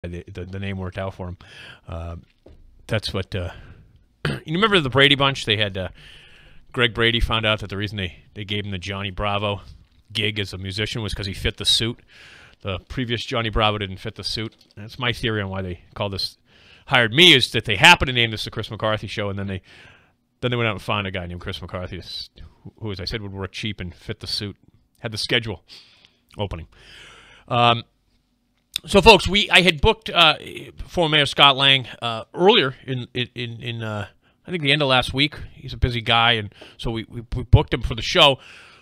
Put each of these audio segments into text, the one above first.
the name worked out for him. That's what. You remember the Brady Bunch? They had Greg Brady found out that the reason they gave him the Johnny Bravo gig as a musician was because he fit the suit. The previous Johnny Bravo didn't fit the suit. That's my theory on why they hired me, is that they happened to name this the Chris McCarthy Show, and then they went out and found a guy named Chris McCarthy who, as I said, would work cheap and fit the suit. Had the schedule opening. So, folks, I had booked former Mayor Scott Lang earlier in I think the end of last week. He's a busy guy, and so we booked him for the show.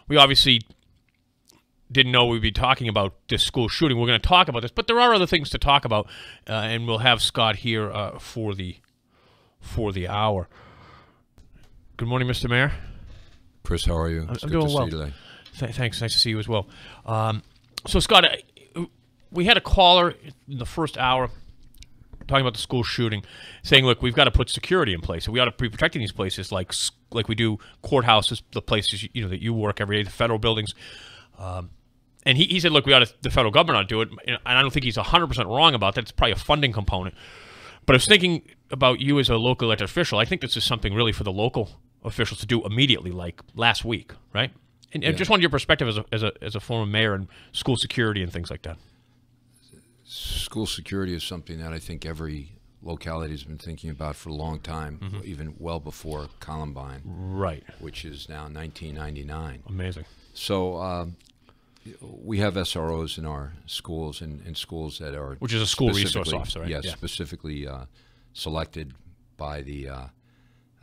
We obviously didn't know we'd be talking about this school shooting. We're going to talk about this, but there are other things to talk about, and we'll have Scott here for the hour. Good morning, Mr. Mayor. Chris, how are you? I'm doing well. See you today. Thanks. Nice to see you as well. So, Scott, we had a caller in the first hour talking about the school shooting, saying, look, we've got to put security in place. We ought to be protecting these places like we do courthouses, the places that you work every day, the federal buildings. And he said, look, the federal government ought to do it. And I don't think he's 100% wrong about that. It's probably a funding component. But I was thinking about you as a local elected official. I think this is something really for the local officials to do immediately, like last week, right? And just wanted your perspective as a former mayor and school security and things like that. School security is something that I think every locality has been thinking about for a long time, even well before Columbine, right? Which is now 1999. Amazing. So we have SROs in our schools and schools that are, which is a school resource officer, right? Yes, yeah. Specifically selected by the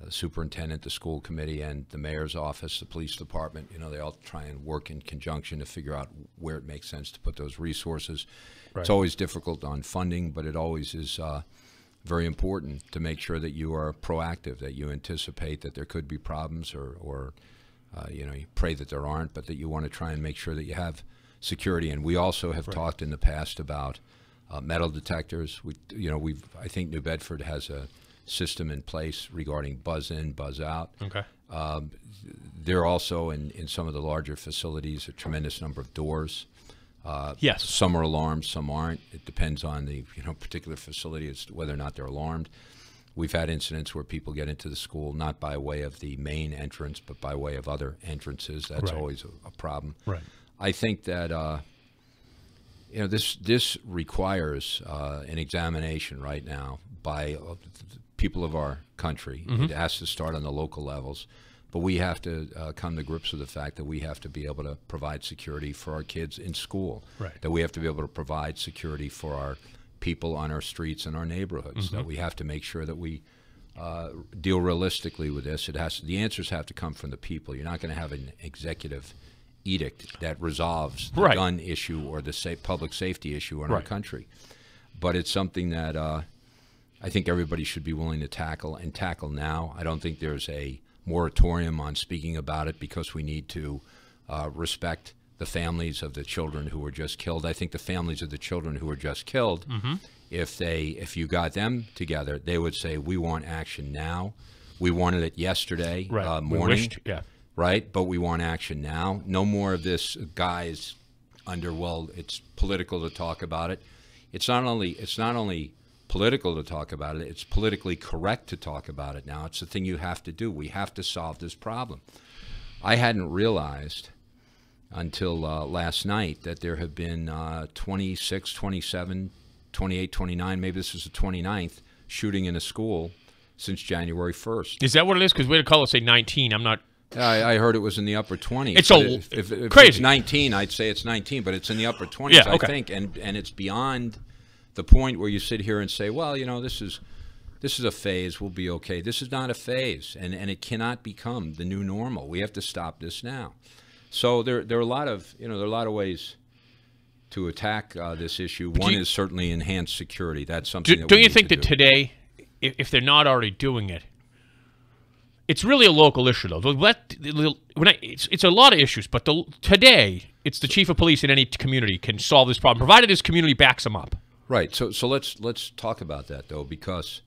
superintendent, the school committee, and the mayor's office, the police department. They all try and work in conjunction to figure out where it makes sense to put those resources. Right. It's always difficult on funding, but it always is very important to make sure that you are proactive, that you anticipate that there could be problems, or you pray that there aren't, but that you want to try and make sure that you have security. And we also have talked in the past about metal detectors. I think New Bedford has a system in place regarding buzz in, buzz out. Okay. There are also in some of the larger facilities a tremendous number of doors. Yes. Some are alarmed, some aren't. It depends on the particular facility as to whether or not they're alarmed. We've had incidents where people get into the school not by way of the main entrance, but by way of other entrances. That's always a problem. Right. I think that this requires an examination right now by people of our country. It has to start on the local levels. But we have to come to grips with the fact that we have to be able to provide security for our kids in school, that we have to be able to provide security for our people on our streets and our neighborhoods, that we have to make sure that we deal realistically with this. The answers have to come from the people. You're not going to have an executive edict that resolves the gun issue or the public safety issue in our country. But it's something that I think everybody should be willing to tackle now. I don't think there's a moratorium on speaking about it because we need to respect the families of the children who were just killed. I think the families of the children who were just killed, if you got them together, they would say, we want action now. We wanted it yesterday morning, right? But we want action now. No more of this, guys, it's political to talk about it. It's not only political to talk about it, it's politically correct to talk about it now. It's the thing you have to do. We have to solve this problem. I hadn't realized until last night that there have been 26, 27, 28, 29, maybe this is the 29th, shooting in a school since January 1st. Is that what it is? Because we had a caller say 19. I'm not... I heard it was in the upper 20s. It's if crazy. It's 19, I'd say it's 19, but it's in the upper 20s, I think, and it's beyond the point where you sit here and say, well, this is a phase, we'll be okay. This is not a phase, and it cannot become the new normal. We have to stop this now. So there are a lot of ways to attack this issue. One is certainly enhanced security. That's something that we need to do. Don't you think that today, if they're not already doing it, it's really a local issue, though. It's a lot of issues, but today it's the chief of police in any community can solve this problem, provided his community backs him up. Right. So let's talk about that, though, because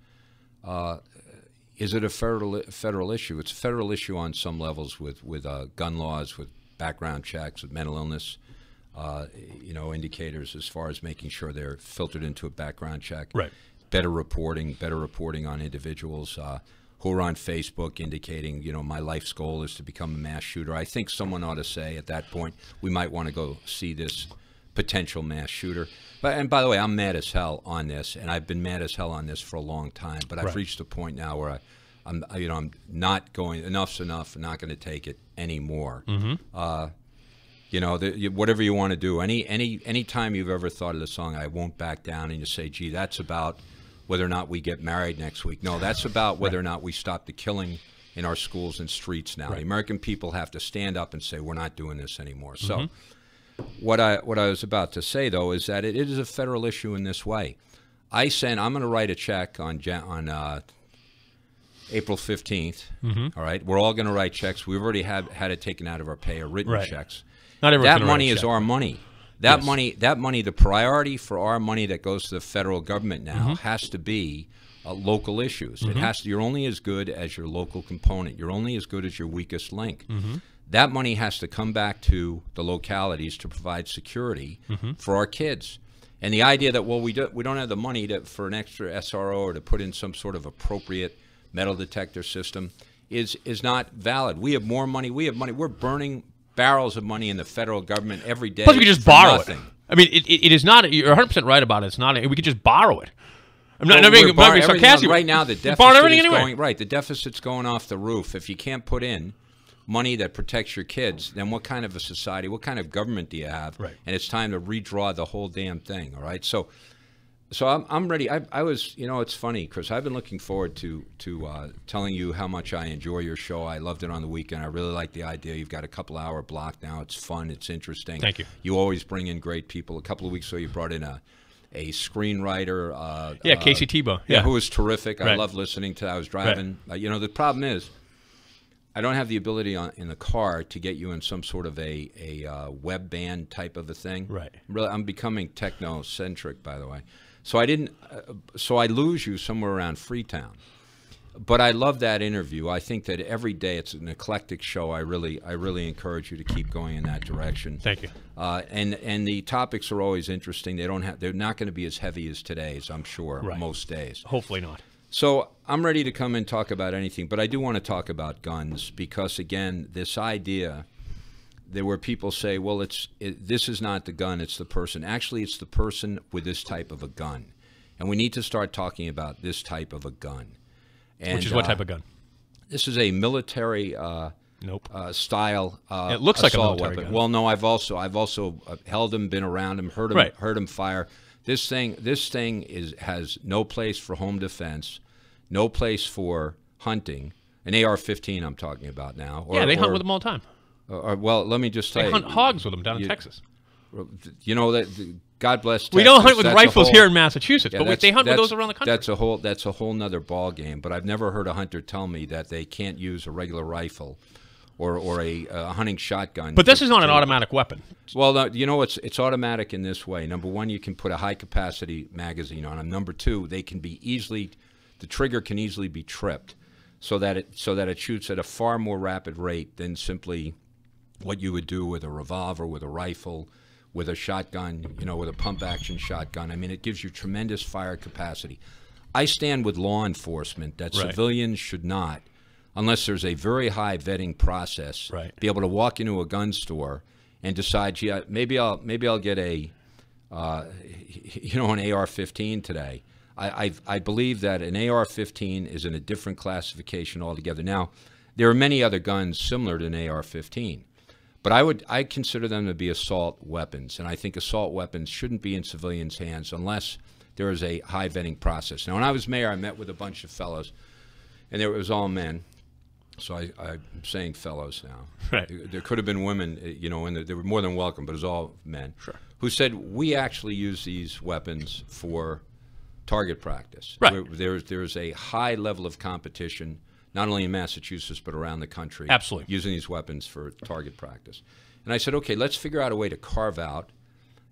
is it a federal issue? It's a federal issue on some levels with gun laws, with background checks, with mental illness. you know, indicators as far as making sure they're filtered into a background check. Right. Better reporting on individuals who are on Facebook indicating, you know, my life's goal is to become a mass shooter. I think someone ought to say at that point, we might want to go see this potential mass shooter. And by the way, I'm mad as hell on this, and I've been mad as hell on this for a long time. But I've reached a point now where I'm not going. Enough's enough. I'm not going to take it anymore. You know, whatever you want to do. Any time you've ever thought of the song, I Won't Back Down, and you say, gee, that's about whether or not we get married next week. No, that's about whether or not we stop the killing in our schools and streets now. The American people have to stand up and say, we're not doing this anymore. So what I was about to say, though, is that it is a federal issue in this way. I'm going to write a check on April 15th. All right? We're all going to write checks. We've already had it taken out of our pay, or written checks. Not that money is our money. That money, the priority for our money that goes to the federal government now has to be local issues. It has to. You're only as good as your local component. You're only as good as your weakest link. That money has to come back to the localities to provide security for our kids. And the idea that, well, we don't have the money for an extra SRO or to put in some sort of appropriate metal detector system is not valid. We have more money. We have money. We're burning barrels of money in the federal government every day. Plus, we could just borrow it. I mean, it is not. You're 100% right about it. It's not. We could just borrow it. I'm not being sarcastic. Right now, the deficit is going the deficit's going off the roof. If you can't put in money that protects your kids, then what kind of a society, what kind of government do you have? Right. And it's time to redraw the whole damn thing. All right. So I'm ready. I was, you know, it's funny, Chris. I've been looking forward to telling you how much I enjoy your show. I loved it on the weekend. I really like the idea. You've got a couple-hour block now. It's fun. It's interesting. Thank you. You always bring in great people. A couple of weeks ago, you brought in a screenwriter. Casey Tebow. Who was terrific. I love listening to. I was driving. You know, the problem is, I don't have the ability in the car to get you in some sort of a web band type of a thing. Right. Really, I'm becoming techno-centric, by the way. So I didn't. So I lose you somewhere around Freetown. But I love that interview. I think that every day it's an eclectic show. I really encourage you to keep going in that direction. Thank you. And the topics are always interesting. They're not going to be as heavy as today's, I'm sure, most days. Hopefully not. So I'm ready to come and talk about anything, but I do want to talk about guns because, again, this idea there were people say, well, this is not the gun, it's the person. Actually, it's the person with this type of a gun. And we need to start talking about this type of a gun. And, which is what type of gun? This is a military style it looks like a military weapon. gun. Well, no, I've also held them, been around them, heard them fire. This thing has no place for home defense, no place for hunting. An AR-15 I'm talking about now. They hunt with them all the time. Well, let me just say, they hunt hogs with them down in Texas. You know that. God bless Texas. We don't hunt with rifles here in Massachusetts, but they hunt with those around the country. That's a whole nother ball game. But I've never heard a hunter tell me that they can't use a regular rifle or a hunting shotgun. But this is not an automatic weapon. Well, no, you know, it's automatic in this way. Number one, you can put a high capacity magazine on them. Number two, the trigger can easily be tripped, so that it shoots at a far more rapid rate than simply what you would do with a revolver, with a rifle, with a shotgun, with a pump-action shotgun. I mean, it gives you tremendous fire capacity. I stand with law enforcement that civilians should not, unless there's a very high vetting process, be able to walk into a gun store and decide, gee, maybe I'll get an AR-15 today. I believe that an AR-15 is in a different classification altogether. Now, there are many other guns similar to an AR-15. But I consider them to be assault weapons, and I think assault weapons shouldn't be in civilians' hands unless there is a high vetting process. Now, when I was mayor, I met with a bunch of fellows, and it was all men. So I'm saying fellows now. Right. There could have been women, they were more than welcome, but it was all men. Sure. Who said, we actually use these weapons for target practice. Right. There's a high level of competition, not only in Massachusetts, but around the country. Absolutely. Using these weapons for target practice. And I said, okay, let's figure out a way to carve out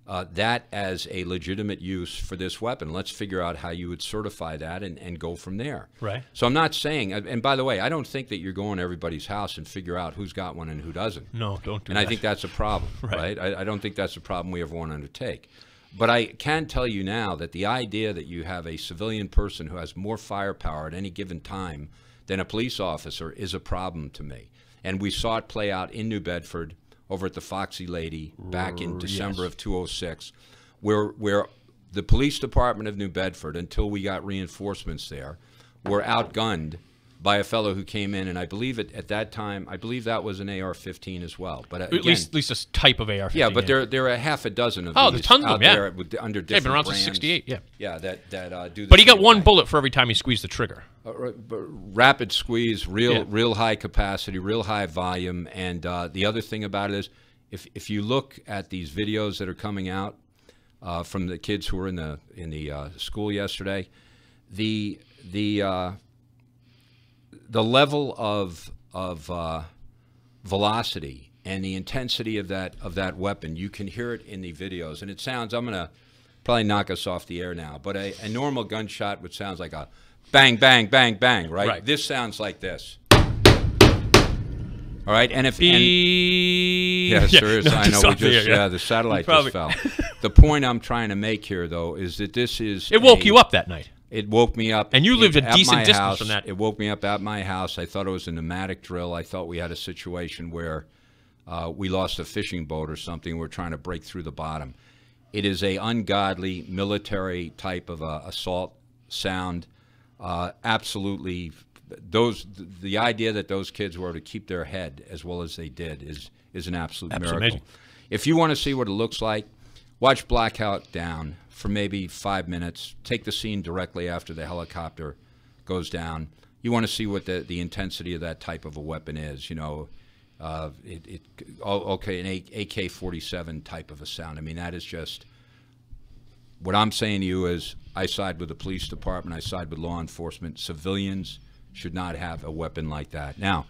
that as a legitimate use for this weapon. Let's figure out how you would certify that and go from there. Right. So I'm not saying, and by the way, I don't think that you're going to everybody's house and figure out who's got one and who doesn't. No, don't do and that. I think that's a problem, right? I don't think that's a problem we ever want to undertake. But I can tell you now that the idea that you have a civilian person who has more firepower at any given time than a police officer is a problem to me. And we saw it play out in New Bedford over at the Foxy Lady back in December of 2006, where the police department of New Bedford, until we got reinforcements there, were outgunned by a fellow who came in, and I believe at that time, I believe that was an AR-15 as well. But at least a type of AR-15. Yeah, but there are a half a dozen of these. Oh, there's tons out of them. there under different been around brands. since '68. Yeah. Yeah, that do. The but he got one thing. bullet for every time he squeezed the trigger. Rapid squeeze, real high capacity, real high volume, and the other thing about it is, if you look at these videos that are coming out from the kids who were in the school yesterday, the level of velocity and the intensity of that weapon, you can hear it in the videos, and it sounds. I'm gonna probably knock us off the air now, but a normal gunshot would sound like a bang, bang, bang, bang, right? This sounds like this. All right, and yes, there is. No, I know we just the satellite just fell. The point I'm trying to make here, though, is that this is. It woke you up that night. It woke me up. And you lived a decent distance from that. It woke me up at my house. I thought it was a pneumatic drill. I thought we had a situation where we lost a fishing boat or something. We're trying to break through the bottom. It is a ungodly military type of assault sound. Absolutely. The idea that those kids were able to keep their head as well as they did is an absolute miracle. Amazing. If you want to see what it looks like, watch Blackout Down for maybe 5 minutes. Take the scene directly after the helicopter goes down. You want to see what the intensity of that type of a weapon is. You know, an AK-47 type of a sound. I mean, that is just what I'm saying to you is I side with the police department. I side with law enforcement. Civilians should not have a weapon like that. Now,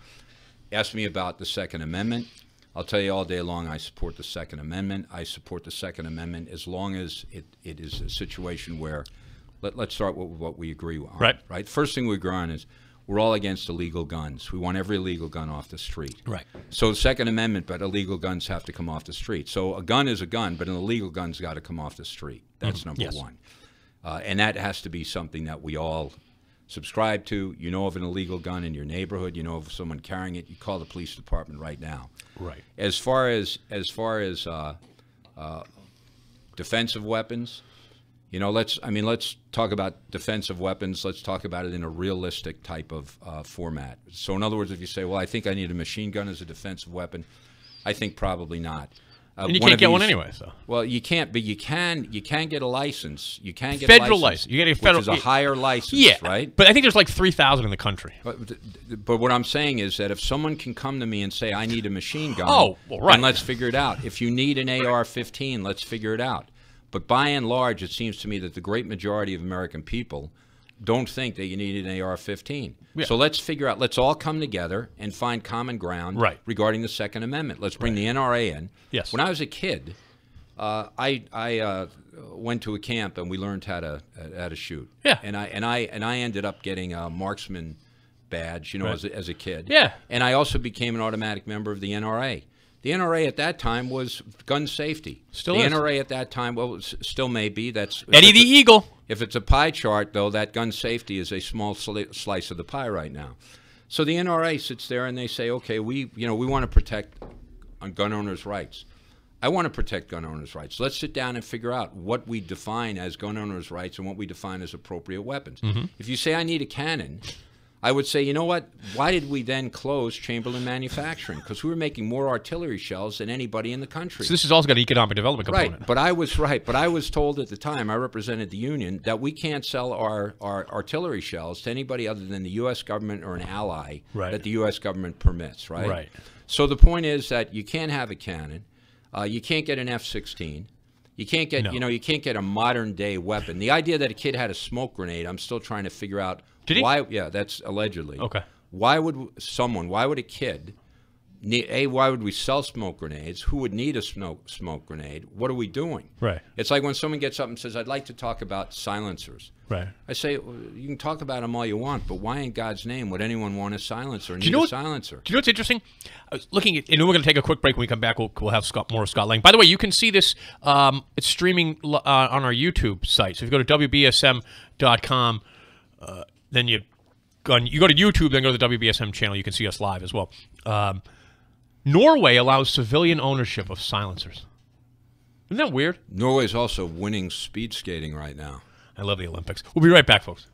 ask me about the Second Amendment. I'll tell you all day long I support the Second Amendment. I support the Second Amendment as long as it is a situation where, let's start with what we agree on. Right. First thing we agree on is we're all against illegal guns. We want every illegal gun off the street. Right. So the Second Amendment, but illegal guns have to come off the street. So a gun is a gun, but an illegal gun's got to come off the street. That's number one. And that has to be something that we all subscribe to. You know of an illegal gun in your neighborhood, you know of someone carrying it, you call the police department right now. Right. As far as defensive weapons, you know, let's talk about defensive weapons. Let's talk about it in a realistic type of format. So in other words, if you say, well, I think I need a machine gun as a defensive weapon, I think probably not. And you can't get one anyway, so. Well, you can't, but you can get a license. You can get federal a license. You get a federal, which is a higher license, right? But I think there's like 3,000 in the country. But what I'm saying is that if someone can come to me and say, I need a machine gun, then let's figure it out. If you need an AR-15, let's figure it out. But by and large, it seems to me that the great majority of American people don't think that you need an AR-15. Yeah. So let's figure out, let's all come together and find common ground regarding the Second Amendment. Let's bring the NRA in. Yes. When I was a kid, I went to a camp and we learned how to shoot. Yeah. And I ended up getting a marksman badge, you know, as a kid. Yeah. And I also became an automatic member of the NRA. The NRA at that time was gun safety. Still is. The NRA at that time, well, still may be. That's Eddie the Eagle. If it's a pie chart, though, that gun safety is a small slice of the pie right now. So the NRA sits there and they say, okay, we want to protect gun owners' rights. I want to protect gun owners' rights. Let's sit down and figure out what we define as gun owners' rights and what we define as appropriate weapons. Mm-hmm. If you say I need a cannon, I would say, you know what? Why did we then close Chamberlain Manufacturing? Because we were making more artillery shells than anybody in the country. So this has also got an economic development component. Right, but I was told at the time, I represented the union, that we can't sell our artillery shells to anybody other than the U.S. government or an ally that the U.S. government permits, right? Right. So the point is that you can't have a cannon. You can't get an F-16. You can't get, you can't get a modern-day weapon. The idea that a kid had a smoke grenade, I'm still trying to figure out. Did he? Why? Yeah, that's allegedly. Okay. Why would a kid Why would we sell smoke grenades? Who would need a smoke grenade? What are we doing? Right. It's like when someone gets up and says, I'd like to talk about silencers. Right. I say, well, you can talk about them all you want, but why in God's name would anyone want a silencer or need a silencer? Do you know what's interesting? I was looking at, and we're going to take a quick break. When we come back, we'll have more of Scott Lang. By the way, you can see this. It's streaming on our YouTube site. So if you go to WBSM.com, then you go to YouTube, then go to the WBSM channel. You can see us live as well. Norway allows civilian ownership of silencers. Isn't that weird? Norway's also winning speed skating right now. I love the Olympics. We'll be right back, folks.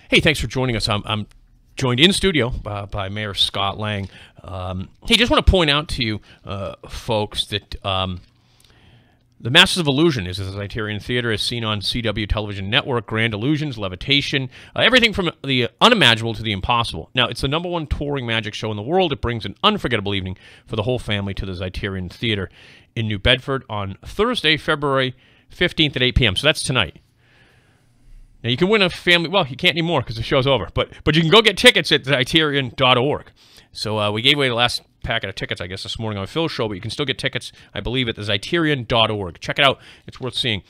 Hey, thanks for joining us. I'm joined in studio by Mayor Scott Lang. Hey, just want to point out to you, folks, that the Masters of Illusion is a Zeitarian theater as seen on CW Television Network, Grand Illusions, Levitation, everything from the unimaginable to the impossible. Now, it's the #1 touring magic show in the world. It brings an unforgettable evening for the whole family to the Zeitarian Theater in New Bedford on Thursday, February 15th at 8 p.m. So that's tonight. Now, you can win a family... Well, you can't anymore because the show's over. But you can go get tickets at Zeitarian.org. So we gave away the last packet of tickets, I guess, this morning on Phil's show, but you can still get tickets, I believe, at the Zeitarian.org. Check it out. It's worth seeing.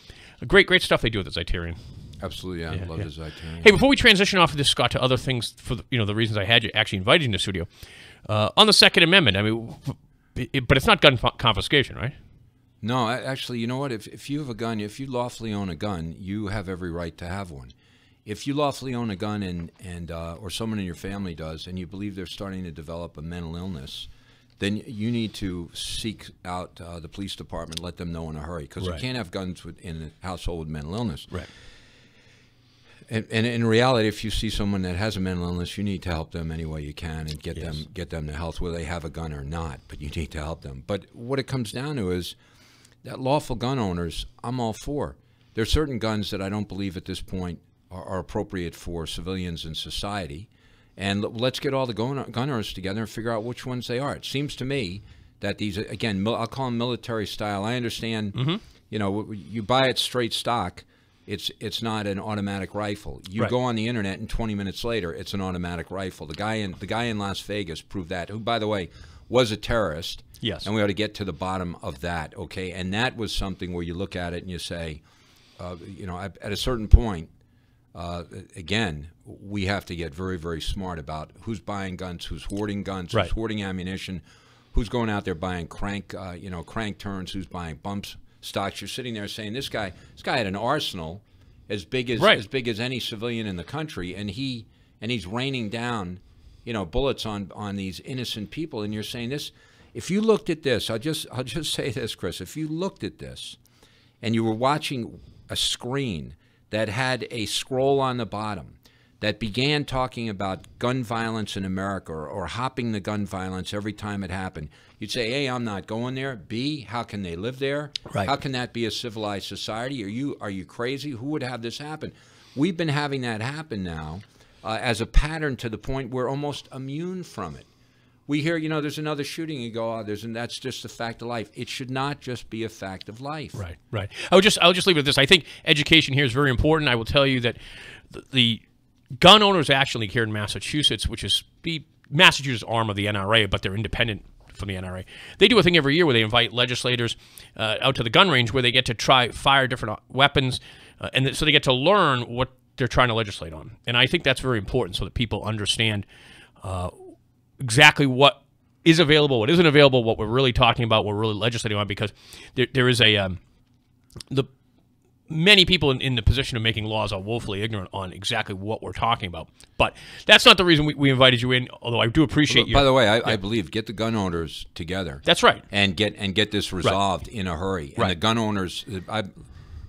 Great stuff they do at the Zeitarian. Absolutely, yeah. I love the Zeitarian. Hey, before we transition off of this, Scott, to other things for the reasons I had you actually invited you in the studio, on the Second Amendment, I mean, but it's not gun confiscation, right? No, actually, you know what? If you have a gun, if you lawfully own a gun, you have every right to have one. If you lawfully own a gun and or someone in your family does, and you believe they're starting to develop a mental illness, then you need to seek out the police department, let them know in a hurry, because you can't have guns in a household with mental illness. Right. And in reality, if you see someone that has a mental illness, you need to help them any way you can and get them to health, whether they have a gun or not. But you need to help them. But what it comes down to is that lawful gun owners, I'm all for. There are certain guns that I don't believe at this point are appropriate for civilians in society. And let's get all the gun owners together and figure out which ones they are. It seems to me that these, again, I'll call them military style. I understand, you know, you buy it straight stock. It's not an automatic rifle. You go on the internet, and 20 minutes later, it's an automatic rifle. The guy in Las Vegas proved that. Who, by the way, was a terrorist. Yes. And we ought to get to the bottom of that, okay? And that was something where you look at it and you say, at a certain point, again, we have to get very, very smart about who's buying guns, who's hoarding guns, who's hoarding ammunition, who's going out there buying crank turns, who's buying bumps stocks. You're sitting there saying this guy had an arsenal as big as any civilian in the country, and he's raining down, bullets on these innocent people. And you're saying this. If you looked at this, I'll just say this, Chris. If you looked at this, and you were watching a screen that had a scroll on the bottom that began talking about gun violence in America or hopping the gun violence every time it happened, you'd say, A, I'm not going there. B, how can they live there? Right. How can that be a civilized society? Are you crazy? Who would have this happen? We've been having that happen now as a pattern to the point we're almost immune from it. We hear, there's another shooting. You go, that's just a fact of life. It should not just be a fact of life. Right. I'll just leave it at this. I think education here is very important. I will tell you that the gun owners actually here in Massachusetts, which is the Massachusetts arm of the NRA, but they're independent from the NRA. They do a thing every year where they invite legislators out to the gun range where they get to try fire different weapons, and so they get to learn what they're trying to legislate on. And I think that's very important so that people understand exactly what is available, what isn't available, what we're really talking about, what we're really legislating on, because there is many people in the position of making laws are woefully ignorant on exactly what we're talking about. But that's not the reason we invited you in, although I do appreciate you. By the way, I believe get the gun owners together. That's right. And get this resolved in a hurry. And the gun owners,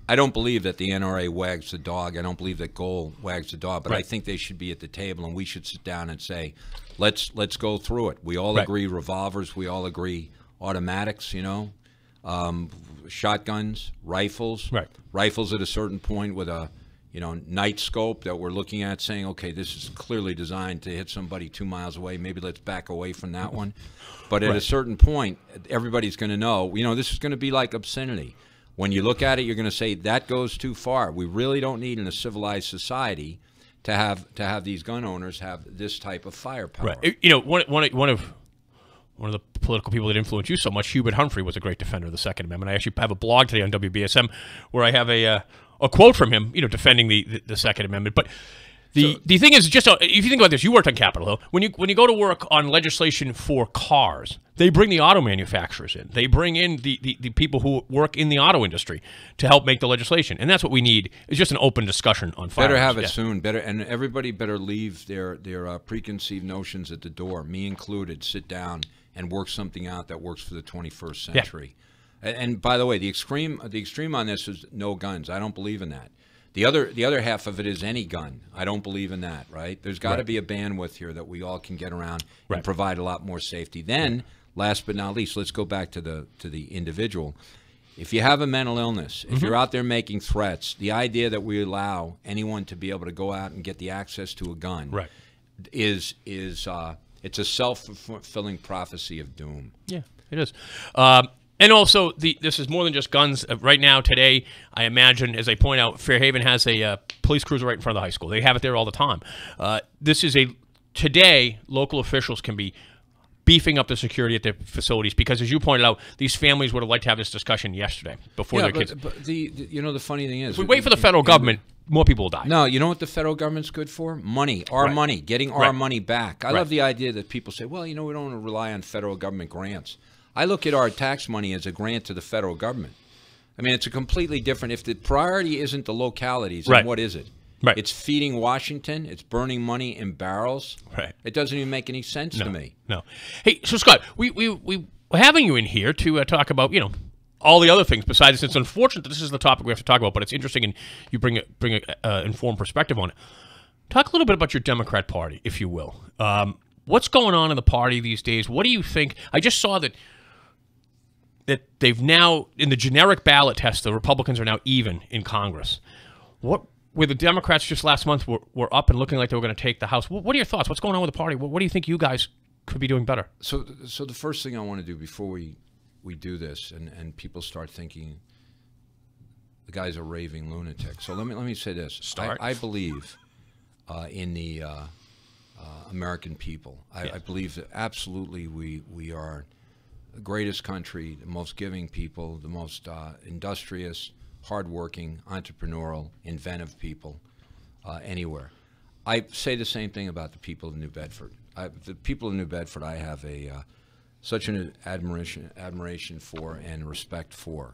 I don't believe that the NRA wags the dog. I don't believe that Goal wags the dog. But I think they should be at the table, and we should sit down and say, let's go through it. We all agree revolvers. We all agree automatics, shotguns, rifles. Rifles at a certain point with a night scope that we're looking at saying, okay, this is clearly designed to hit somebody 2 miles away. Maybe let's back away from that one. But at a certain point, everybody's going to know, this is going to be like obscenity. When you look at it, you're going to say that goes too far. We really don't need in a civilized society to have these gun owners have this type of firepower. Right. One of the political people that influenced you so much, Hubert Humphrey, was a great defender of the Second Amendment. I actually have a blog today on WBSM where I have a quote from him, defending the Second Amendment. But the thing is, just if you think about this, you worked on Capitol Hill. When you go to work on legislation for cars, they bring the auto manufacturers in. They bring in the people who work in the auto industry to help make the legislation, and that's what we need. Is just an open discussion on firearms. Better have it soon. And everybody better leave their preconceived notions at the door. Me included. Sit down and work something out that works for the 21st century. Yeah. And by the way, the extreme on this is no guns. I don't believe in that. The other half of it is any gun. I don't believe in that, right? There's got to be a bandwidth here that we all can get around and provide a lot more safety. Then, last but not least, let's go back to the individual. If you have a mental illness, if you're out there making threats, the idea that we allow anyone to be able to go out and get the access to a gun is it's a self-fulfilling prophecy of doom. Yeah, it is. And also, this is more than just guns. Right now, today, I imagine, as I point out, Fairhaven has a police cruiser right in front of the high school. They have it there all the time. Today, local officials can be beefing up the security at their facilities because, as you pointed out, these families would have liked to have this discussion yesterday before their kids. But the funny thing is, if we wait for the federal government, more people will die. No, you know what the federal government's good for? Money, our money, getting our money back. I love the idea that people say, well, we don't want to rely on federal government grants. I look at our tax money as a grant to the federal government. I mean, it's a completely different. If the priority isn't the localities, then what is it? It's feeding Washington. It's burning money in barrels. It doesn't even make any sense to me. No. Hey, so Scott, we're having you in here to talk about all the other things besides this. It's unfortunate that this is the topic we have to talk about, but it's interesting, and you bring a informed perspective on it. Talk a little bit about your Democrat Party, if you will. What's going on in the party these days? What do you think? I just saw that they've now, in the generic ballot test, the Republicans are now even in Congress. Where the Democrats just last month were up and looking like they were going to take the House. What are your thoughts? What's going on with the party? What do you think you guys could be doing better? So the first thing I want to do before we do this and people start thinking the guy's a raving lunatic. So let me say this. I believe in the American people. I believe that absolutely we are the greatest country, the most giving people, the most industrious, hardworking, entrepreneurial, inventive people anywhere. I say the same thing about the people of New Bedford. The people of New Bedford, I have such an admiration for and respect for.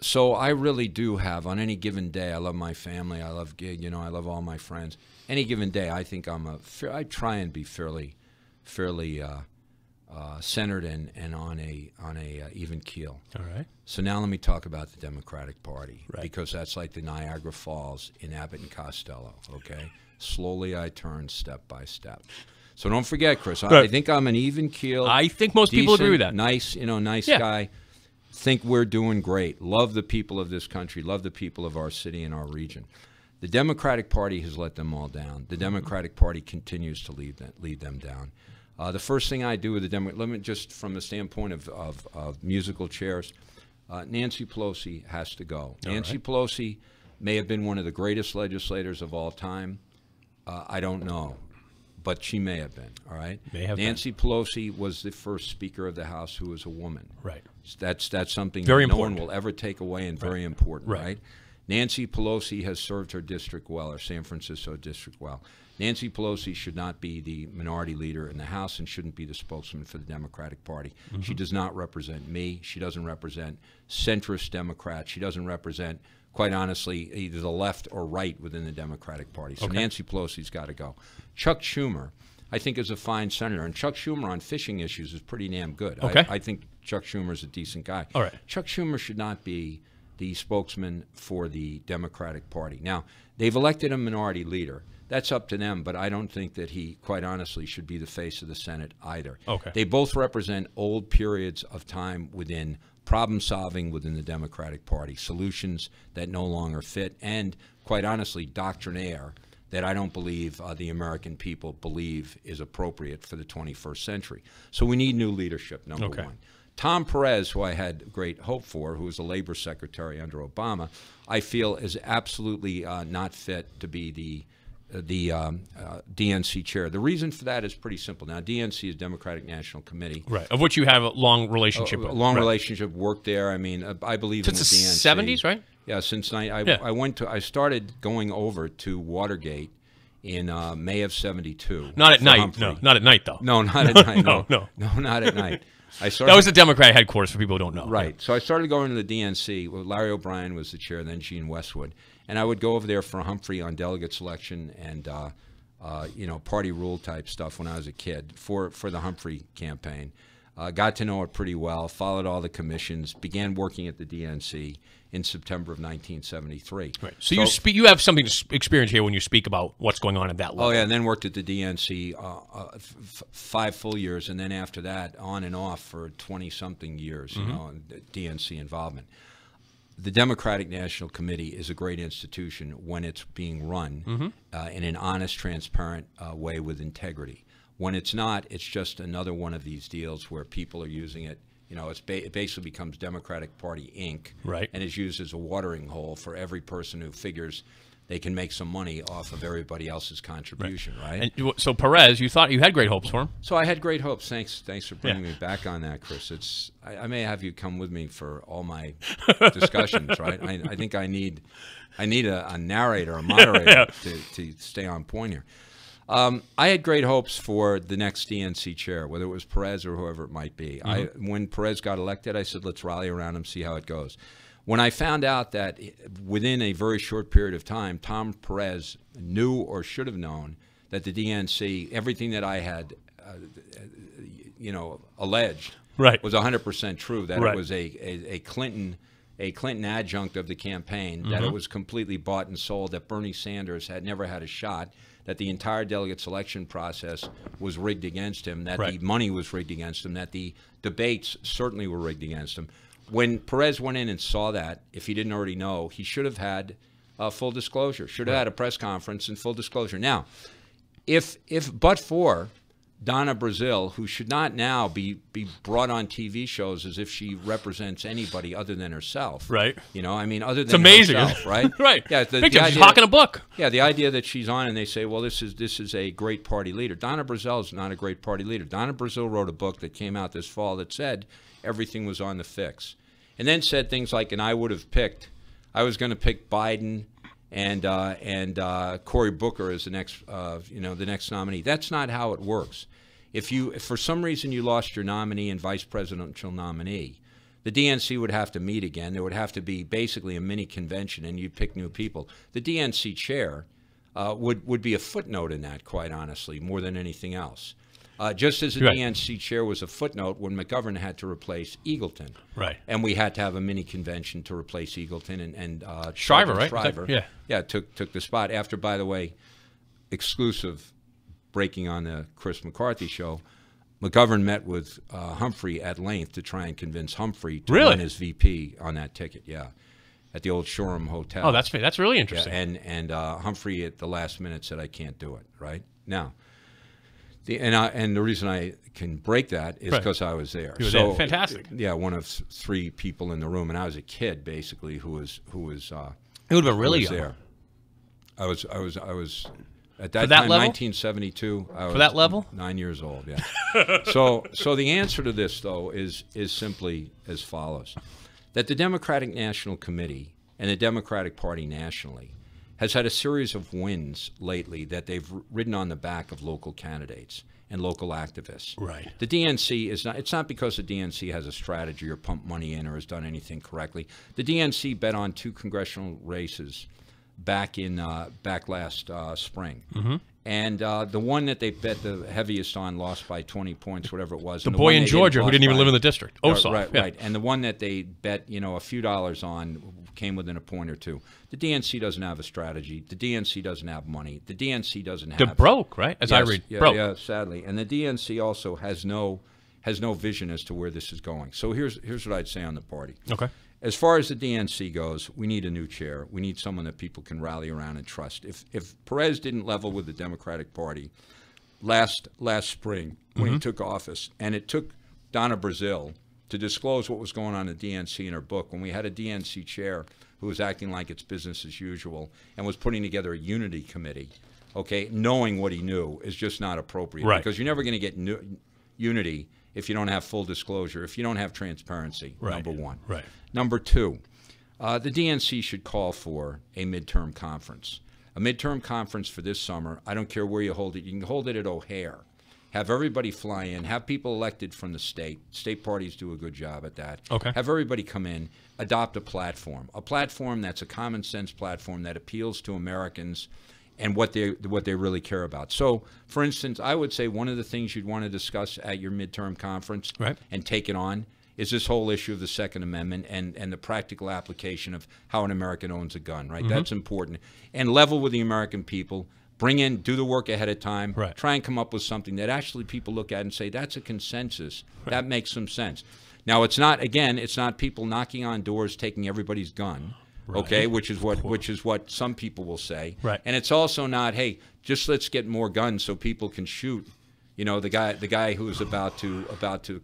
So I really do have, on any given day, I love my family, I love I love all my friends. Any given day, I think I try and be fairly centered and on a even keel. All right. So now let me talk about the Democratic Party, Right. because that's like the Niagara Falls in Abbott and Costello. Okay, slowly I turn step by step. So don't forget, Chris. I think I'm an even keel. I think most people agree with that. Nice, nice guy. Think we're doing great. Love the people of this country. Love the people of our city and our region. The Democratic Party has let them all down. The Democratic Party continues to lead them down. The first thing I do with the Democrat, let me just from the standpoint of musical chairs, Nancy Pelosi has to go. Nancy Pelosi may have been one of the greatest legislators of all time. I don't know, but she may have been. All right. Nancy Pelosi was the first Speaker of the House who was a woman. Right. That's something very that no important. one will ever take away, and very important. Right. Nancy Pelosi has served her district well, her San Francisco district well. Nancy Pelosi should not be the minority leader in the House and shouldn't be the spokesman for the Democratic Party. Mm-hmm. She does not represent me. She doesn't represent centrist Democrats. She doesn't represent, quite honestly, either the left or right within the Democratic Party. So Nancy Pelosi's got to go. Chuck Schumer, I think, is a fine senator. And Chuck Schumer on fishing issues is pretty damn good. I think Chuck Schumer is a decent guy. All right. Chuck Schumer should not be the spokesman for the Democratic Party. Now, they've elected a minority leader. That's up to them, but I don't think that he, quite honestly, should be the face of the Senate either. Okay. They both represent old periods of time within problem solving within the Democratic Party, solutions that no longer fit, and, quite honestly, doctrinaire that I don't believe the American people believe is appropriate for the 21st century. So we need new leadership, number one. Tom Perez, who I had great hope for, who was the labor secretary under Obama, I feel is absolutely not fit to be the DNC chair. The reason for that is pretty simple. Now, DNC is Democratic National Committee. Right, of which you have a long relationship with. A long relationship, worked there. I mean, I believe since in the DNC. 70s, right? Yeah, since I started going over to Watergate in May of '72. Not at night. Humphrey. No, not at night, though. No, not at night. No, not at night. That was the Democrat headquarters for people who don't know. Right. So I started going to the DNC. Well, Larry O'Brien was the chair, then Gene Westwood. And I would go over there for Humphrey on delegate selection and, party rule type stuff when I was a kid for the Humphrey campaign. Got to know it pretty well, followed all the commissions, began working at the DNC in September of 1973. Right. So you have something to experience here when you speak about what's going on at that level. Oh, yeah, and then worked at the DNC 5 full years, and then after that, on and off for 20-something years, DNC involvement. The Democratic National Committee is a great institution when it's being run in an honest, transparent way with integrity. When it's not, it's just another one of these deals where people are using it. It basically becomes Democratic Party Inc. Right. And is used as a watering hole for every person who figures they can make some money off of everybody else's contribution, right? And so Perez, you thought you had great hopes for him? So I had great hopes. Thanks for bringing me back on that, Chris. I may have you come with me for all my discussions, right? I think I need a narrator, a moderator to stay on point here. I had great hopes for the next DNC chair, whether it was Perez or whoever it might be. When Perez got elected, I said, let's rally around him, see how it goes. When I found out that within a very short period of time, Tom Perez knew or should have known that the DNC, everything that I had, alleged, was 100% true, that it was a Clinton adjunct of the campaign, that it was completely bought and sold, that Bernie Sanders had never had a shot, that the entire delegate selection process was rigged against him, that the money was rigged against him, that the debates certainly were rigged against him. When Perez went in and saw that, if he didn't already know, he should have had full disclosure, should have had a press conference and full disclosure. Now, if but for Donna Brazile, who should not now be brought on TV shows as if she represents anybody other than herself. Right. You know, I mean, other than it's amazing, herself, right? Right. Yeah. She's hawking a book. Yeah. The idea that she's on and they say, well, this is a great party leader. Donna Brazile is not a great party leader. Donna Brazile wrote a book that came out this fall that said everything was on the fix, and then said things like, and I was going to pick Biden and Cory Booker as the next nominee. That's not how it works. If for some reason you lost your nominee and vice presidential nominee, the DNC would have to meet again. There would have to be basically a mini convention, and you'd pick new people. The DNC chair would be a footnote in that, quite honestly, more than anything else. Just as the DNC chair was a footnote when McGovern had to replace Eagleton. Right. And we had to have a mini convention to replace Eagleton, and Shriver, right? Shriver, took the spot after, by the way, exclusive breaking on the Chris McCarthy show. McGovern met with Humphrey at length to try and convince Humphrey to run as VP on that ticket. Yeah. At the old Shoreham Hotel. Oh, that's really interesting. Yeah, and Humphrey at the last minute said, I can't do it, right? Now, the reason I can break that is because I was there. You were there. Fantastic. Yeah, one of 3 people in the room, and I was a kid basically who was. It would have been really young. There. I was at that time, level? 1972. I was for that level, 9 years old. Yeah. so the answer to this though is simply as follows: that the Democratic National Committee and the Democratic Party nationally has had a series of wins lately that they've ridden on the back of local candidates and local activists. Right. The DNC is not. It's not because the DNC has a strategy or pumped money in or has done anything correctly. The DNC bet on 2 congressional races back last spring. Mm-hmm. And the one that they bet the heaviest on lost by 20 points, whatever it was. The boy in Georgia who didn't even live in the district. Right. And the one that they bet, a few dollars on came within a point or two. The DNC doesn't have a strategy. The DNC doesn't have money. The DNC doesn't have. They're broke, right? As I read, broke. Yeah, sadly. And the DNC also has no vision as to where this is going. So here's what I'd say on the party. Okay. As far as the DNC goes, we need a new chair. We need someone that people can rally around and trust. If Perez didn't level with the Democratic Party last spring when he took office, and it took Donna Brazile to disclose what was going on in the DNC in her book, when we had a DNC chair who was acting like it's business as usual and was putting together a unity committee, okay, knowing what he knew is just not appropriate. Right. Because you're never going to get unity if you don't have full disclosure, if you don't have transparency, number one. Right. Number 2, the DNC should call for a midterm conference. A midterm conference for this summer. I don't care where you hold it. You can hold it at O'Hare. Have everybody fly in. Have people elected from the state. State parties do a good job at that. Okay. Have everybody come in, adopt a platform that's a common sense platform that appeals to Americans and what they really care about. So, for instance, I would say one of the things you'd want to discuss at your midterm conference and take it on is this whole issue of the Second Amendment and the practical application of how an American owns a gun, right? That's important. And level with the American people. Do the work ahead of time. Right. Try and come up with something that actually people look at and say, that's a consensus. Right. That makes some sense. Now, it's not people knocking on doors, taking everybody's gun. Right. Okay, which is what some people will say. Right. And it's also not, hey, just let's get more guns so people can shoot, the guy who's about to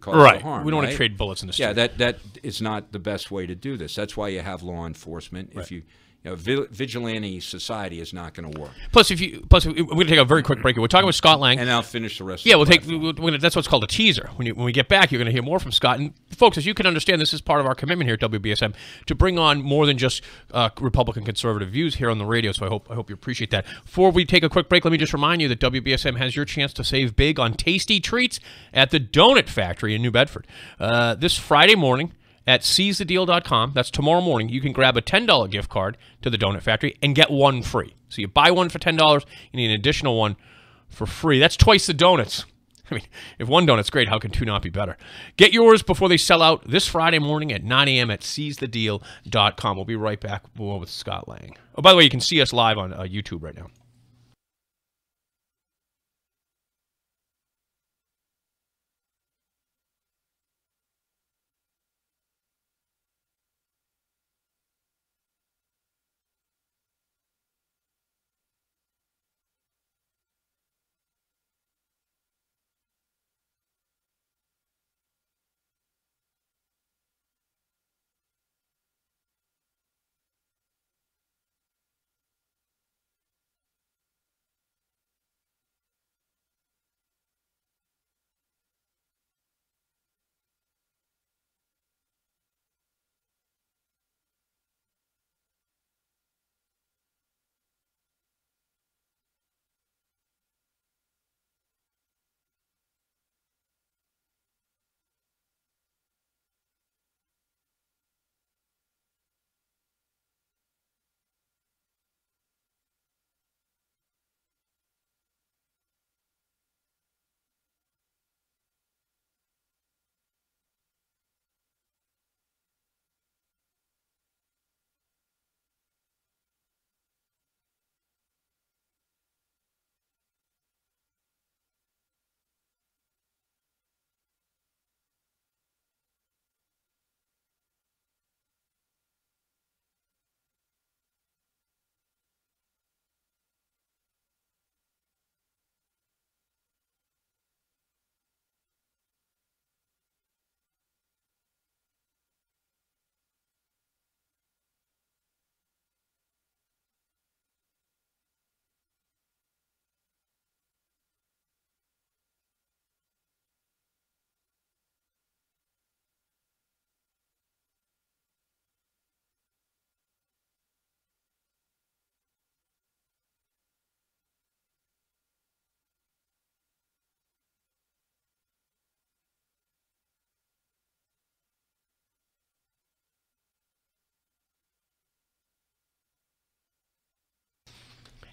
cause harm. We don't want to trade bullets in the street. Yeah, that is not the best way to do this. That's why you have law enforcement. Right. If vigilante society is not going to work. Plus, we're going to take a very quick break. We're talking with Scott Lang, and I'll finish the rest. Yeah, that's what's called a teaser. When we get back, you're going to hear more from Scott. And folks, as you can understand, this is part of our commitment here at WBSM to bring on more than just Republican conservative views here on the radio. So I hope you appreciate that. Before we take a quick break, let me just remind you that WBSM has your chance to save big on tasty treats at the Donut Factory in New Bedford this Friday morning. At seizethedeal.com, that's tomorrow morning, you can grab a $10 gift card to the Donut Factory and get one free. So you buy one for $10, you need an additional one for free. That's twice the donuts. I mean, if one donut's great, how can 2 not be better? Get yours before they sell out this Friday morning at 9 a.m. at seizethedeal.com. We'll be right back with Scott Lang. Oh, by the way, you can see us live on YouTube right now.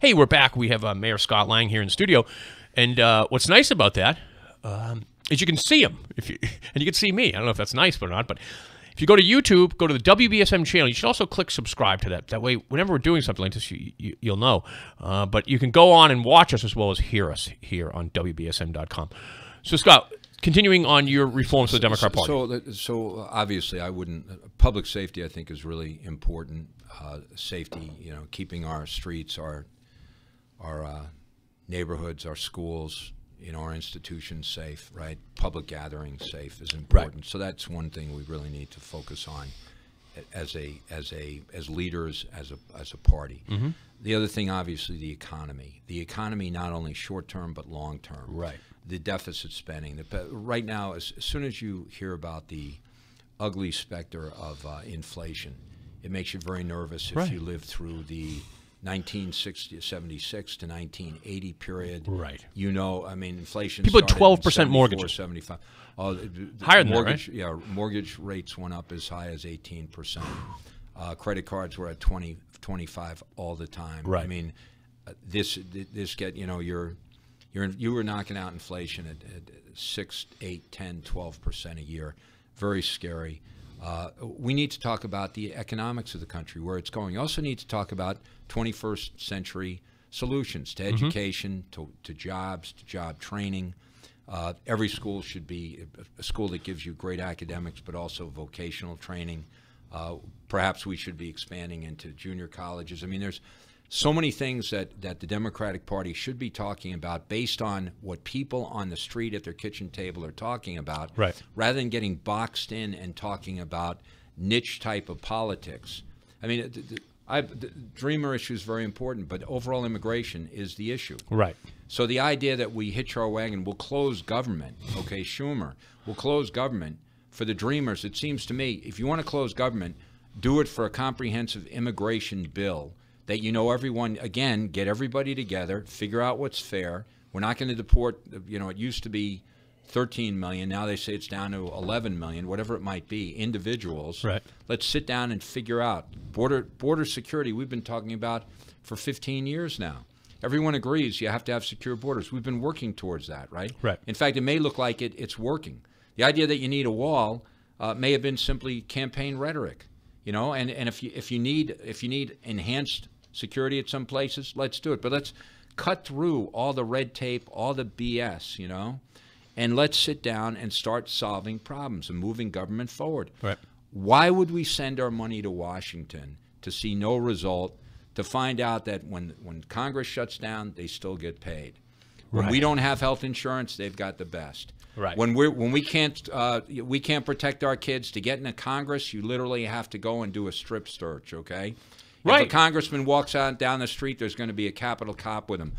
Hey, we're back. We have Mayor Scott Lang here in the studio. And what's nice about that is you can see him. And you can see me. I don't know if that's nice or not, but if you go to YouTube, go to the WBSM channel. You should also click subscribe to that. That way, whenever we're doing something like this, you'll know. But you can go on and watch us as well as hear us here on WBSM.com. So, Scott, continuing on your reforms to the Democrat Party. So obviously, I wouldn't. Public safety, I think, is really important. Safety, keeping our streets, our neighborhoods, our schools, our institutions safe, right? Public gatherings safe is important. Right. So that's one thing we really need to focus on as leaders, as a party. Mm-hmm. The other thing, obviously, the economy. The economy, not only short term but long term. Right. The deficit spending. Right now, as soon as you hear about the ugly specter of inflation, it makes you very nervous if you live through the 1976 to 1980 period. Right. Inflation. People had 12% mortgage. 75. Higher than mortgage, that, right? Yeah, mortgage rates went up as high as 18%. Credit cards were at 20, 25 all the time. Right. I mean, this you were knocking out inflation at 6, 8, 10, 12% a year. Very scary. We need to talk about the economics of the country, where it's going. You also need to talk about 21st century solutions to education, to jobs, to job training. Every school should be a school that gives you great academics, but also vocational training. Perhaps we should be expanding into junior colleges. I mean, there's so many things that the Democratic Party should be talking about based on what people on the street at their kitchen table are talking about, right, rather than getting boxed in and talking about niche type of politics. I mean, the dreamer issue is very important, but overall immigration is the issue. Right. So the idea that we hitch our wagon, we'll close government, okay, Schumer, we'll close government for the dreamers. It seems to me, if you want to close government, do it for a comprehensive immigration bill that everyone, again, get everybody together, figure out what's fair. We're not going to deport, it used to be 13 million. Now they say it's down to 11 million, whatever it might be, individuals. Right. Let's sit down and figure out. Border security, we've been talking about for 15 years now. Everyone agrees you have to have secure borders. We've been working towards that, right? Right. In fact, it may look like it's working. The idea that you need a wall may have been simply campaign rhetoric, and if you need enhanced security at some places, let's do it. But let's cut through all the red tape, all the BS, and let's sit down and start solving problems and moving government forward. Right. Why would we send our money to Washington to see no result, to find out that when Congress shuts down, they still get paid? When we don't have health insurance, they've got the best. Right. When we can't protect our kids, to get into Congress, you literally have to go and do a strip search, okay? Right. If a congressman walks out down the street, there's going to be a Capitol cop with him.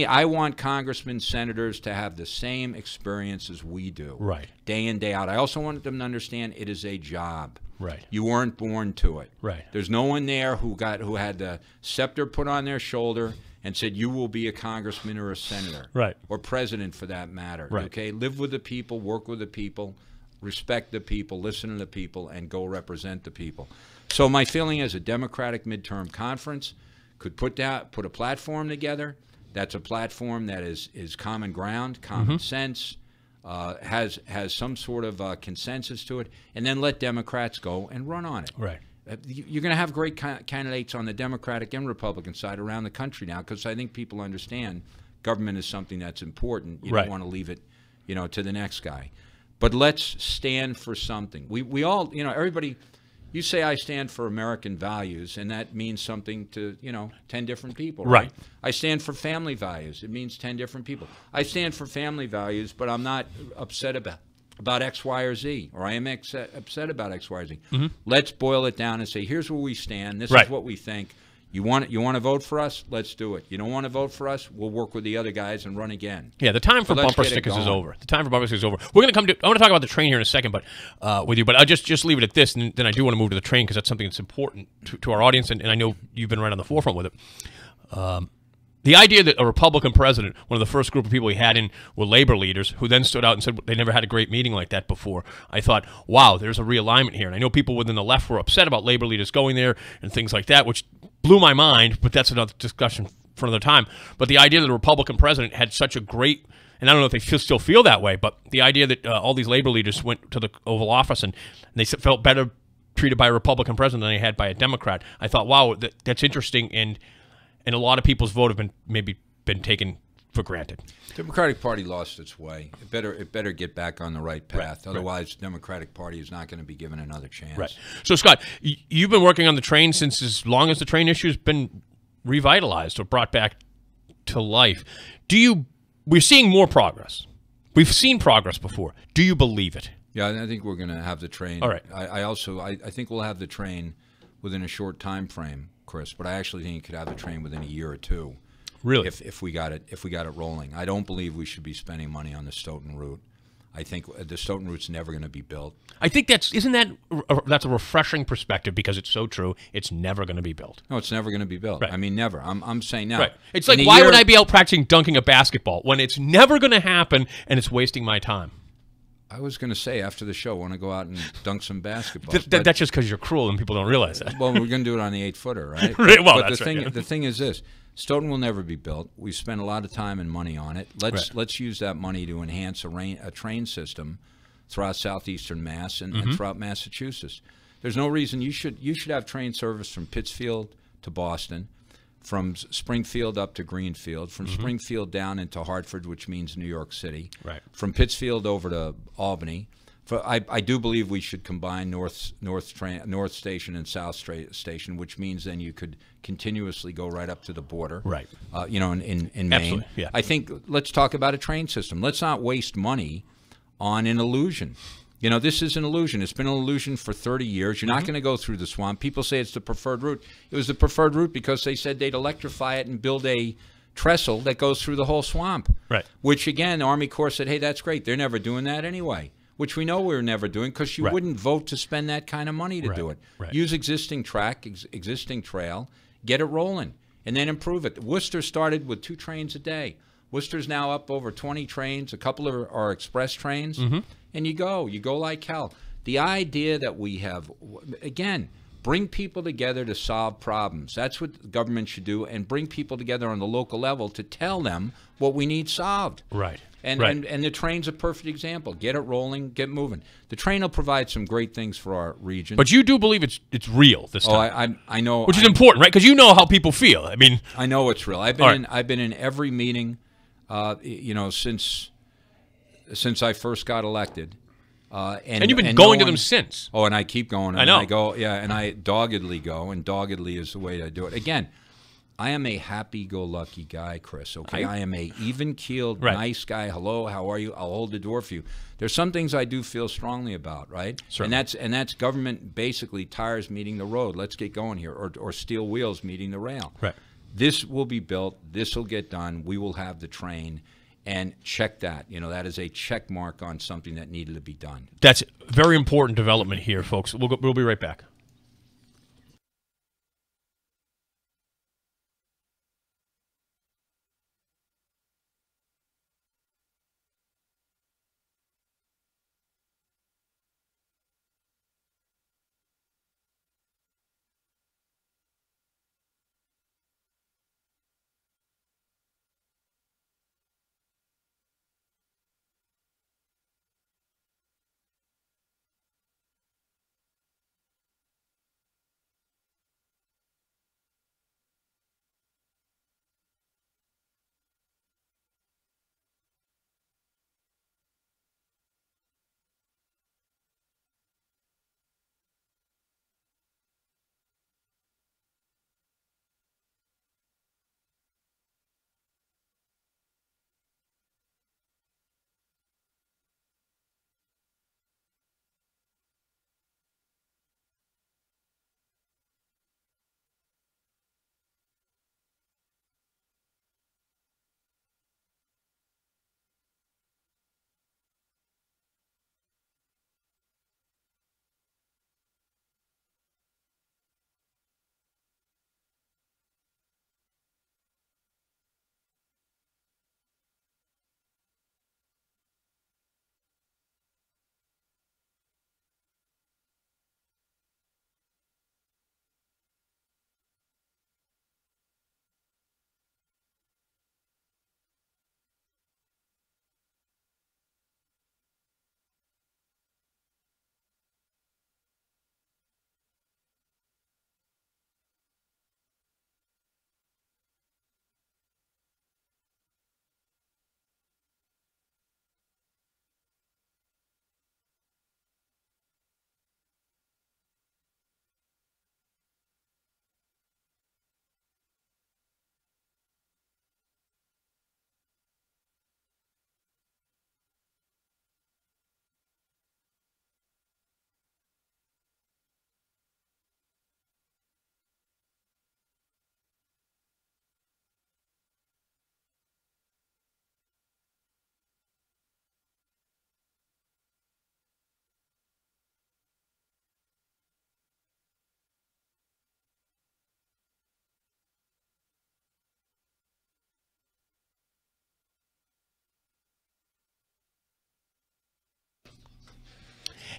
I want congressmen, senators to have the same experience as we do, right, day in, day out. I also want them to understand it is a job. Right. You weren't born to it. Right. There's no one there who had the scepter put on their shoulder and said you will be a congressman or a senator, right, or president for that matter. Right. Okay. Live with the people, work with the people, respect the people, listen to the people, and go represent the people. So my feeling is a Democratic midterm conference could put a platform together. That's a platform that is common ground, common sense, has some sort of consensus to it, and then let Democrats go and run on it. Right. You're going to have great candidates on the Democratic and Republican side around the country now, because I think people understand government is something that's important. You right. don't want to leave it, to the next guy. But let's stand for something. We all, everybody. You say I stand for American values, and that means something to, 10 different people. Right. I stand for family values. It means 10 different people. I stand for family values, but I'm not upset about X, Y, or Z, or I am upset about X, Y, or Z. Mm-hmm. Let's boil it down and say, here's where we stand. This is what we think. You want to vote for us? Let's do it. You don't want to vote for us? We'll work with the other guys and run again. Yeah, the time for bumper stickers is over. The time for bumper stickers is over. We're going to I want to talk about the train here in a second, but with you. But I'll just leave it at this, and then I do want to move to the train because that's something that's important to our audience, and I know you've been right on the forefront with it. The idea that a Republican president, one of the first group of people he had in were labor leaders, who then stood out and said they never had a great meeting like that before. I thought, wow, there's a realignment here. And I know people within the left were upset about labor leaders going there and things like that, which blew my mind, but that's another discussion for another time. But the idea that the Republican president had such a great, and I don't know if they still feel that way, but the idea that all these labor leaders went to the Oval Office and they felt better treated by a Republican president than they had by a Democrat. I thought, wow, that's interesting, and a lot of people's vote have maybe been taken for granted. Democratic Party lost its way. It better get back on the right path. Right, Otherwise, the Democratic Party is not going to be given another chance. Right. So, Scott, you've been working on the train since as long as the train issue has been revitalized or brought back to life. We're seeing more progress. We've seen progress before. Do you believe it? Yeah, I think we're going to have the train. All right. I think we'll have the train within a short time frame, Chris. But I actually think you could have the train within a year or two. Really? If we got it rolling. I don't believe we should be spending money on the Stoughton route. I think the Stoughton route's never going to be built. I think that's a refreshing perspective because it's so true. It's never going to be built. No, it's never going to be built. Right. I mean, never. I'm saying now. Right. It's like, why would I be out practicing dunking a basketball when it's never going to happen and it's wasting my time? I was going to say after the show, I want to go out and dunk some basketball. That's just because you're cruel and people don't realize that. Well, we're going to do it on the 8-footer, right? Well, but that's right. The thing is this. Stoughton will never be built. We've spent a lot of time and money on it. Let's use that money to enhance a train system throughout southeastern Mass and throughout Massachusetts. There's no reason you should have train service from Pittsfield to Boston, from Springfield up to Greenfield, from Springfield down into Hartford, which means New York City, right, from Pittsfield over to Albany. I do believe we should combine North Station and South Station, which means then you could continuously go right up to the border. Right. In Maine. Absolutely, yeah. I think let's talk about a train system. Let's not waste money on an illusion. This is an illusion. It's been an illusion for 30 years. You're not going to go through the swamp. People say it's the preferred route. It was the preferred route because they said they'd electrify it and build a trestle that goes through the whole swamp. Right. Which, again, the Army Corps said, hey, that's great. They're never doing that anyway. Which we know we're never doing because you wouldn't vote to spend that kind of money to do it. Right. Use existing track, existing trail, get it rolling, and then improve it. Worcester started with 2 trains a day. Worcester's now up over 20 trains. A couple are express trains, and you go like hell. The idea that we have, again, bring people together to solve problems. That's what the government should do, and bring people together on the local level to tell them what we need solved. Right. And the train's a perfect example. Get it rolling, get moving. The train will provide some great things for our region. But you do believe it's real this time. I know. Which is important, right? Because you know how people feel. I mean, I know it's real. I've been in every meeting, since I first got elected. And you've been going to them since. Oh, and I keep going. I know. I go, and I doggedly go, and doggedly is the way to do it. Again, I am a happy-go-lucky guy, Chris, okay? I am a even-keeled, nice guy. Hello, how are you? I'll hold the door for you. There's some things I do feel strongly about, right? Certainly. And that's government basically tires meeting the road. Let's get going here. Or steel wheels meeting the rail. Right. This will be built. This will get done. We will have the train. And check that. That is a check mark on something that needed to be done. That's very important development here, folks. We'll be right back.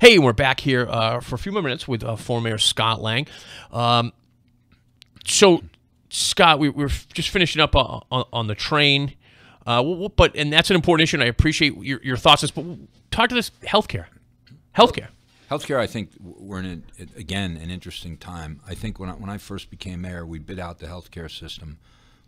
Hey, we're back here for a few more minutes with former Mayor Scott Lang. So, Scott, we're just finishing up on the train, and that's an important issue, and I appreciate your thoughts on this, but talk to this healthcare. Healthcare, I think we're in, again, an interesting time. I think when I first became mayor, we bid out the healthcare system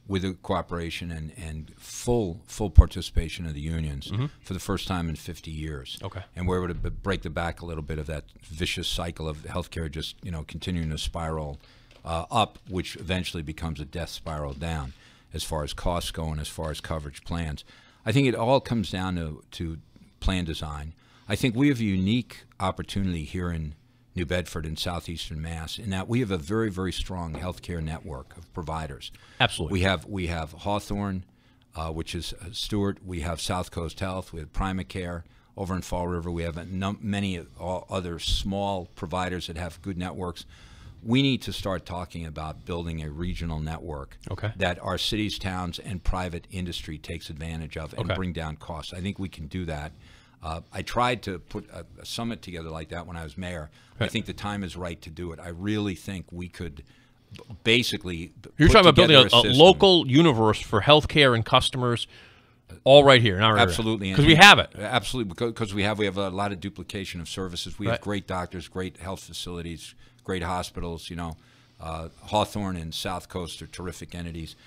with the cooperation and full participation of the unions for the first time in 50 years. Okay. And we're able to break the back a little bit of that vicious cycle of healthcare just continuing to spiral up, which eventually becomes a death spiral down as far as costs go and as far as coverage plans. I think it all comes down to plan design. I think we have a unique opportunity here in New Bedford and southeastern Mass in that we have a very, very strong healthcare network of providers. Absolutely. We have Hawthorne, which is Stewart. We have South Coast Health. We have Primacare. Over in Fall River, we have many other small providers that have good networks. We need to start talking about building a regional network that our cities, towns, and private industry takes advantage of and bring down costs. I think we can do that. I tried to put a summit together like that when I was mayor. I think the time is right to do it. I really think we could basically You're talking about building a local universe for healthcare and customers all right here in our area. Absolutely. Because we have it. Absolutely, because we have a lot of duplication of services. We have great doctors, great health facilities, great hospitals. Hawthorne and South Coast are terrific entities.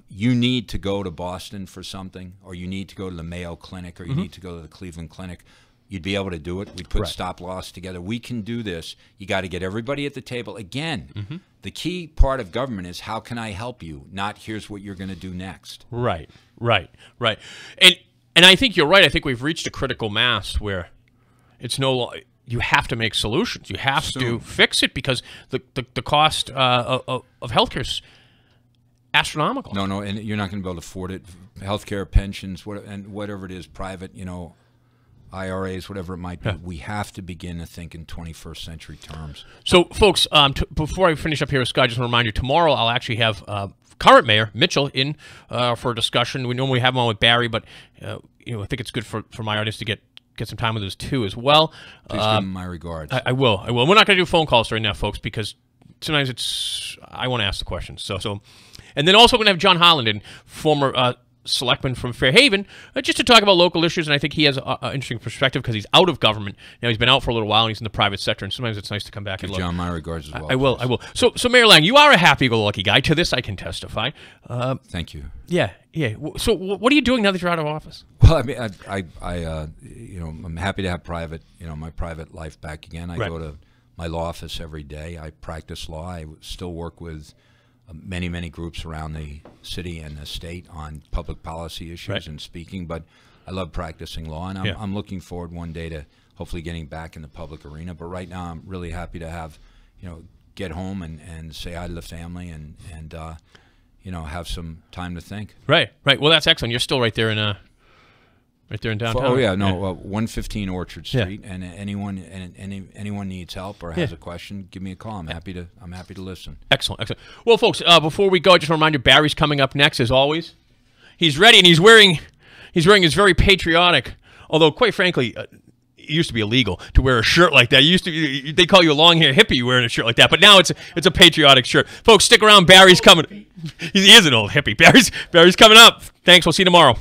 You need to go to Boston for something, or you need to go to the Mayo Clinic, or you need to go to the Cleveland Clinic. You'd be able to do it. We put stop loss together. We can do this. You got to get everybody at the table. Again, the key part of government is how can I help you, not here's what you're going to do next. Right. And I think you're right. I think we've reached a critical mass where it's you have to make solutions. You have to fix it because the cost of healthcare is astronomical. No, and you're not going to be able to afford it. Healthcare, pensions, whatever it is, private, IRAs, whatever it might be. We have to begin to think in 21st century terms. So, folks, before I finish up here with Scott, just want to remind you, tomorrow I'll actually have current Mayor Mitchell in for a discussion. We normally have him on with Barry, but I think it's good for my audience to get some time with us too as well. Please give him my regards. I will. We're not going to do phone calls right now, folks, because sometimes I want to ask the questions. So. And then also we're going to have John Holland in, former selectman from Fairhaven, just to talk about local issues. And I think he has an interesting perspective because he's out of government. Now, he's been out for a little while, and he's in the private sector. And sometimes it's nice to come back and look. Give John my regards as well. I will. So Mayor Lang, you are a happy-go-lucky guy. To this, I can testify. Thank you. Yeah. So what are you doing now that you're out of office? Well, I mean, I'm happy to have my private life back again. I go to my law office every day. I practice law. I still work with many groups around the city and the state on public policy issues and speaking, but I love practicing law, and I'm looking forward one day to hopefully getting back in the public arena. But right now I'm really happy to have, get home and say hi to the family and have some time to think. Right. Well, that's excellent. You're still right there in downtown. Oh yeah, no, 115 Orchard Street, and anyone needs help or has a question, give me a call. I'm happy to listen. Excellent. Well, folks, before we go, I just want to remind you, Barry's coming up next as always. He's ready, and he's wearing his very patriotic, although quite frankly, it used to be illegal to wear a shirt like that. They call you a long hair hippie wearing a shirt like that, but now it's a patriotic shirt. Folks, stick around. Barry's coming. He is an old hippie. Barry's coming up. Thanks. We'll see you tomorrow.